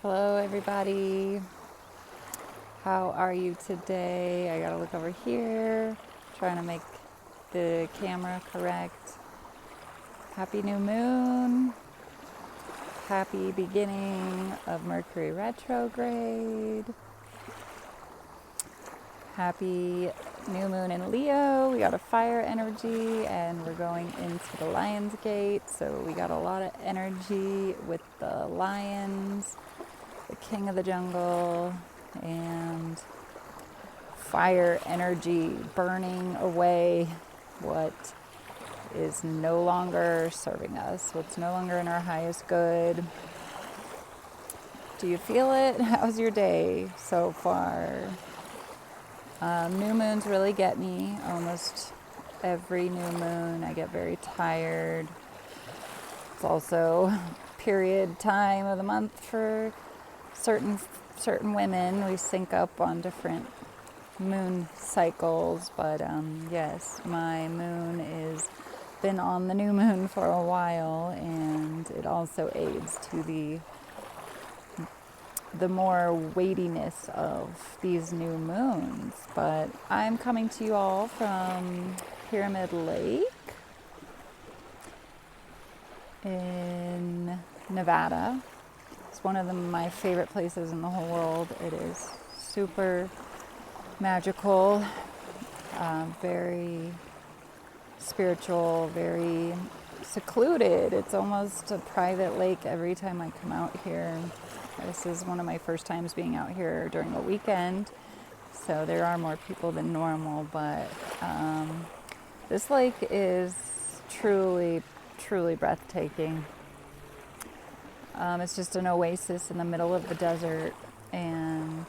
Hello everybody, how are you today? I gotta look over here, trying to make the camera correct. Happy new moon, happy beginning of Mercury Retrograde, happy new moon in Leo. We got a fire energy and we're going into the Lion's Gate, so we got a lot of energy with the lions, the king of the jungle, and fire energy burning away what is no longer serving us, what's no longer in our highest good. Do you feel it? How's your day so far? New moons really get me. Almost every new moon I get very tired. It's also period time of the month for certain women. We sync up on different moon cycles, but yes, my moon is been on the new moon for a while, and it also aids to the more weightiness of these new moons. But I'm coming to you all from Pyramid Lake in Nevada. It's one of my favorite places in the whole world. It is super magical, very spiritual, very secluded. It's almost a private lake every time I come out here. This is one of my first times being out here during a weekend, so there are more people than normal, but this lake is truly, truly breathtaking. It's just an oasis in the middle of the desert, and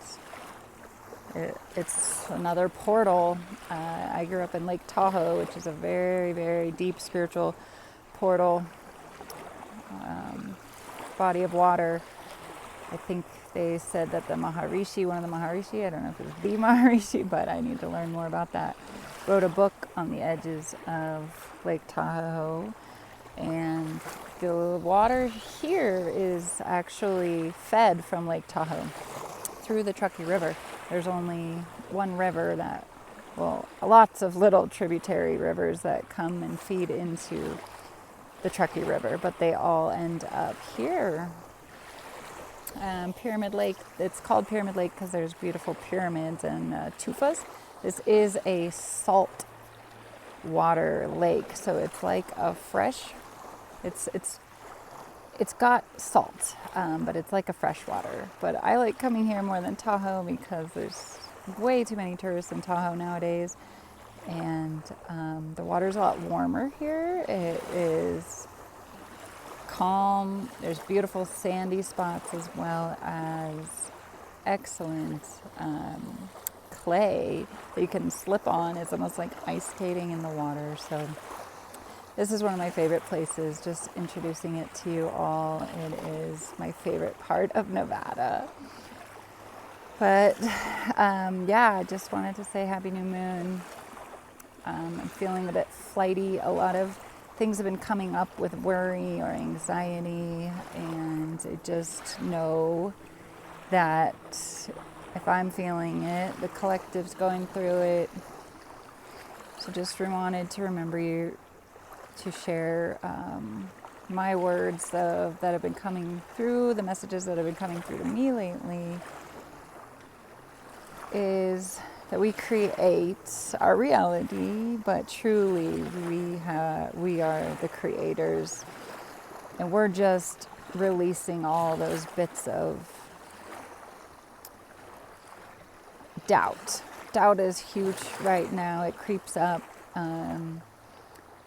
it's another portal. I grew up in Lake Tahoe, which is a very, very deep spiritual portal, body of water. I think they said that one of the Maharishi, I don't know if it was the Maharishi, but I need to learn more about that, wrote a book on the edges of Lake Tahoe. And the water here is actually fed from Lake Tahoe through the Truckee River. There's only one river lots of little tributary rivers that come and feed into the Truckee River, but they all end up here. Pyramid Lake, it's called Pyramid Lake because there's beautiful pyramids and tufas. This is a salt water lake, so it's like a fresh, it's got salt, but it's like a freshwater. But I like coming here more than Tahoe because there's way too many tourists in Tahoe nowadays, and the water's a lot warmer here. It is calm. There's beautiful sandy spots as well as excellent clay that you can slip on. It's almost like ice skating in the water. So this is one of my favorite places, just introducing it to you all. It is my favorite part of Nevada. But I just wanted to say Happy New Moon. I'm feeling a bit flighty. A lot of things have been coming up with worry or anxiety, and I just know that if I'm feeling it, the collective's going through it. So just wanted to remember you to share my words that have been coming through, the messages that have been coming through to me lately, is that we create our reality, but truly we are the creators, and we're just releasing all those bits of doubt. Doubt is huge right now. It creeps up, and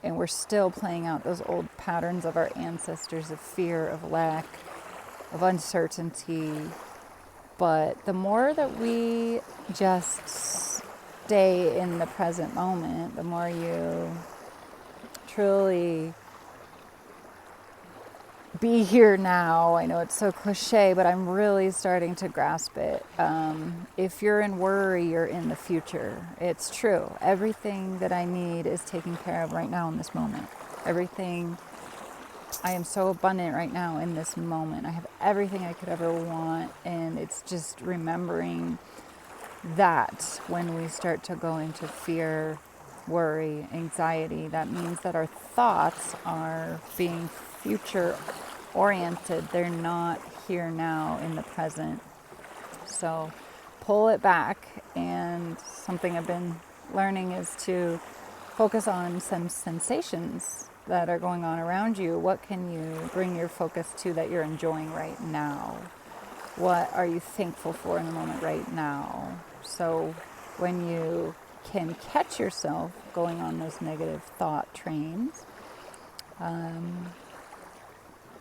we're still playing out those old patterns of our ancestors of fear, of lack, of uncertainty. But the more that we just stay in the present moment, the more you truly be here now. I know it's so cliche, but I'm really starting to grasp it. If you're in worry, you're in the future. It's true. Everything that I need is taken care of right now in this moment. Everything I am so abundant right now in this moment. I have everything I could ever want. And it's just remembering that when we start to go into fear, worry, anxiety, that means that our thoughts are being future oriented. They're not here now in the present. So pull it back. And something I've been learning is to focus on some sensations that are going on around you. What can you bring your focus to that you're enjoying right now? What are you thankful for in the moment right now? So when you can catch yourself going on those negative thought trains,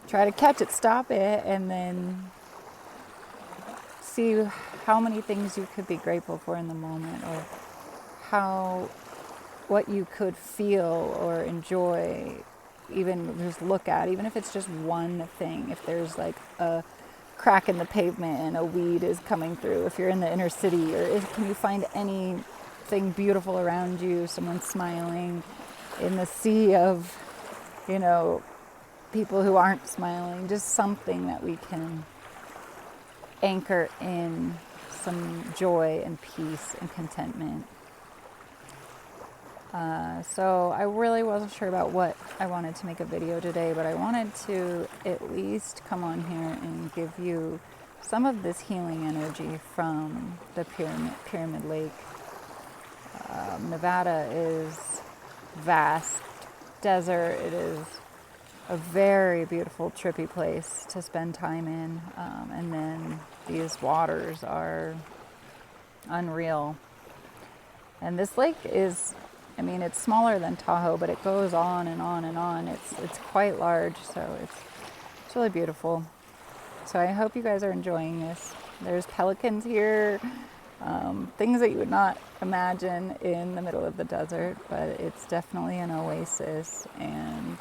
try to catch it, stop it, and then see how many things you could be grateful for in the moment, or what you could feel or enjoy, even just look at, even if it's just one thing. If there's like a crack in the pavement and a weed is coming through, if you're in the inner city, or can you find anything beautiful around you, someone smiling in the sea of, people who aren't smiling, just something that we can anchor in some joy and peace and contentment. So I really wasn't sure about what I wanted to make a video today, but I wanted to at least come on here and give you some of this healing energy from the Pyramid Lake. Nevada is vast desert. It is a very beautiful, trippy place to spend time in. And then these waters are unreal. And this lake is, it's smaller than Tahoe, but it goes on and on and on. It's quite large, so it's really beautiful. So I hope you guys are enjoying this. There's pelicans here, things that you would not imagine in the middle of the desert, but it's definitely an oasis and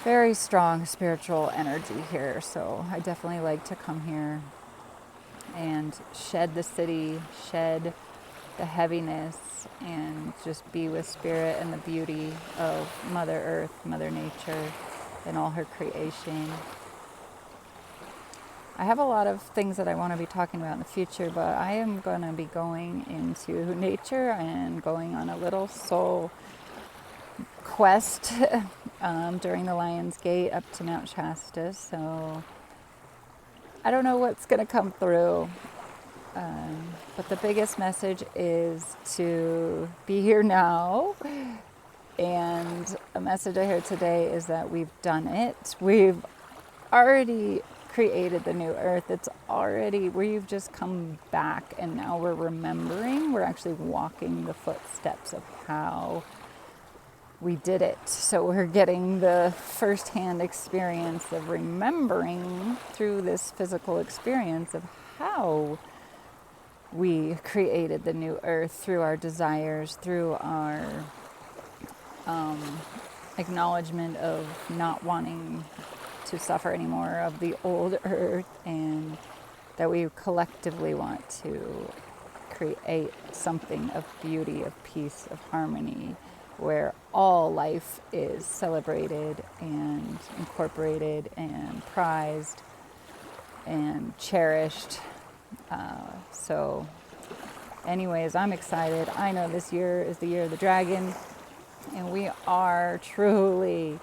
very strong spiritual energy here. So I definitely like to come here and shed the city, shed the heaviness, and just be with spirit and the beauty of Mother Earth, Mother Nature, and all her creation. I have a lot of things that I want to be talking about in the future, but I am going to be going into nature and going on a little soul quest during the Lion's Gate up to Mount Shasta. So I don't know what's going to come through. But the biggest message is to be here now. And a message I heard today is that we've done it. We've already created the new earth. We've just come back, and now we're remembering. We're actually walking the footsteps of how we did it. So we're getting the firsthand experience of remembering through this physical experience of how we created the new earth, through our desires, through our acknowledgement of not wanting to suffer anymore of the old earth, and that we collectively want to create something of beauty, of peace, of harmony, where all life is celebrated and incorporated and prized and cherished. So anyways, I'm excited. I know this year is the year of the dragon, and we are truly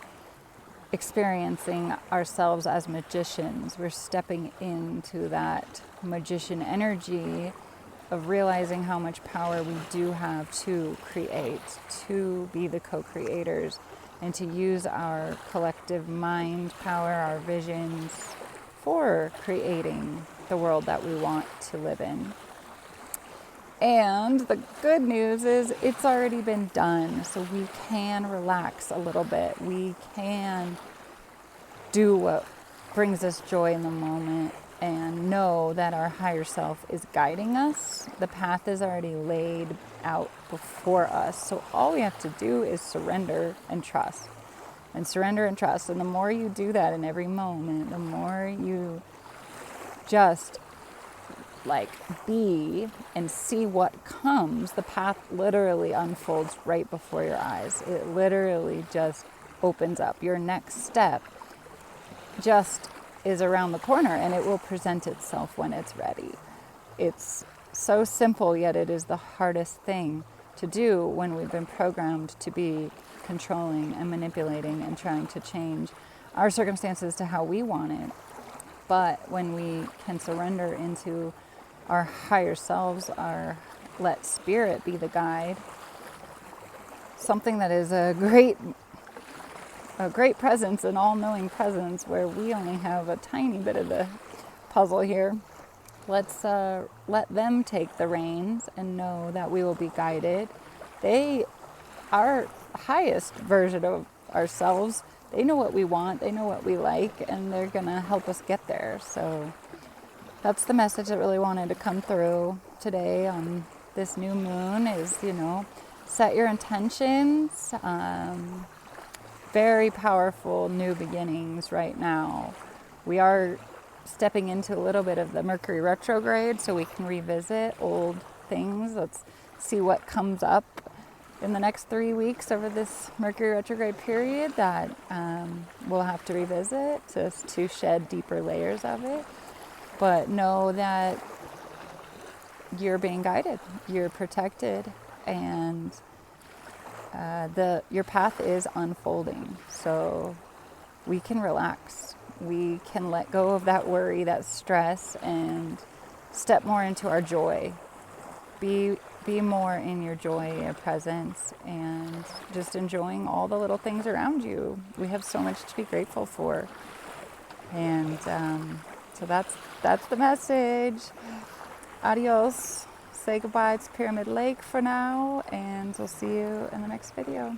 experiencing ourselves as magicians. We're stepping into that magician energy of realizing how much power we do have to create, to be the co-creators, and to use our collective mind power, our visions, for creating the world that we want to live in. And the good news is it's already been done, so we can relax a little bit. We can do what brings us joy in the moment and know that our higher self is guiding us. The path is already laid out before us, so all we have to do is surrender and trust. And surrender and trust. And the more you do that in every moment, the more you just be and see what comes, the path literally unfolds right before your eyes. It literally just opens up. Your next step just is around the corner, and it will present itself when it's ready. It's so simple, yet it is the hardest thing to do when we've been programmed to be controlling and manipulating and trying to change our circumstances to how we want it. But when we can surrender into our higher selves, let spirit be the guide, something that is a great presence, an all-knowing presence, where we only have a tiny bit of the puzzle here. Let's let them take the reins and know that we will be guided. They are highest version of ourselves. They know what we want, they know what we like, and they're gonna help us get there. So that's the message that really wanted to come through today on this new moon is, set your intentions. Very powerful new beginnings right now. We are stepping into a little bit of the Mercury Retrograde, so we can revisit old things. Let's see what comes up in the next 3 weeks over this Mercury Retrograde period that we'll have to revisit just to shed deeper layers of it. But know that you're being guided, you're protected, and your path is unfolding. So we can relax. We can let go of that worry, that stress, and step more into our joy. Be more in your joy, your presence, and just enjoying all the little things around you. We have so much to be grateful for. And so that's the message. Adios. Say goodbye to Pyramid Lake for now, and we'll see you in the next video.